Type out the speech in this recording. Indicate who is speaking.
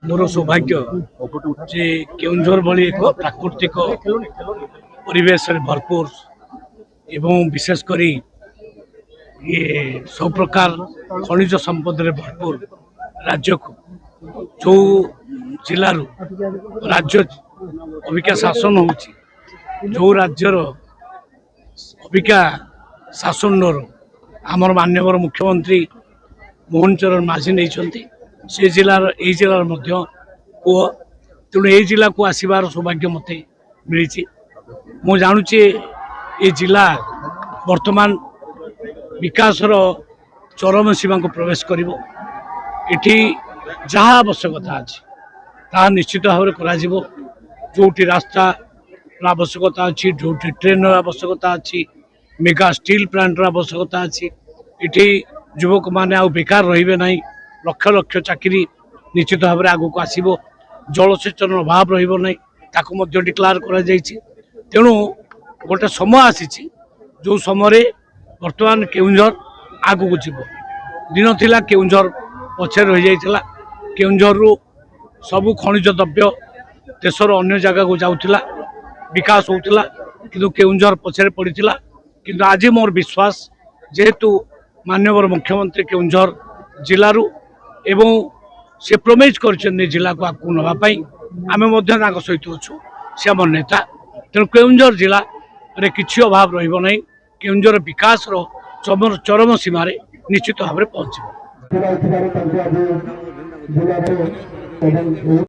Speaker 1: मोर सौभाग्य जे केउंझर भली एक प्राकृतिक परिवेश भरपूर एवं विशेषकर ये सब प्रकार खनिज संपद भरपूर राज्य को जो जिलूर राज्य अबिका शासन हो राज्यर अबिका शासन आमर माननीय मुख्यमंत्री मोहन चरण माझी नहीं से जिलार पुओ तेणु ये जिला को आसबार सौभाग्य मत मिली मु जानुचे ये जिला वर्तमान विकासर चरम सीमा को प्रवेश कर जहाँ आवश्यकता अच्छी ता निश्चित भाव में जो रास्ता आवश्यकता अच्छी जो ट्रेन आवश्यकता अच्छी मेगा स्टील प्लांट आवश्यकता अच्छी इटी युवक माने आ बेकार रहिबे नहीं लक्ष लक्ष चाकरी निश्चित भाव में आगू आसो जलसेचन अभाव रही डिक्लेयर कर तेणु गोटे समय आसी जो समय बर्तमान केउंझर आगू जीव दिन थिला केउंझर पछे रही जाइथिला केउंझर रु सबु खनिज द्रव्य देशर अन्य जगह को जाउथिला विकास होउथिला किंतु केउंझर पछे पड़ीथिला किंतु आज मोर विश्वास जेहेतु माननीय मुख्यमंत्री केउंझर जिलूर एवं से प्रमेज कर जिला को आगू नापी आम सहित अच्छु से आम नेता तेणु केउंझर जिला रे किसी अभाव रही केउंझर विकास चरम सीमार निश्चित भाव में पहुंच।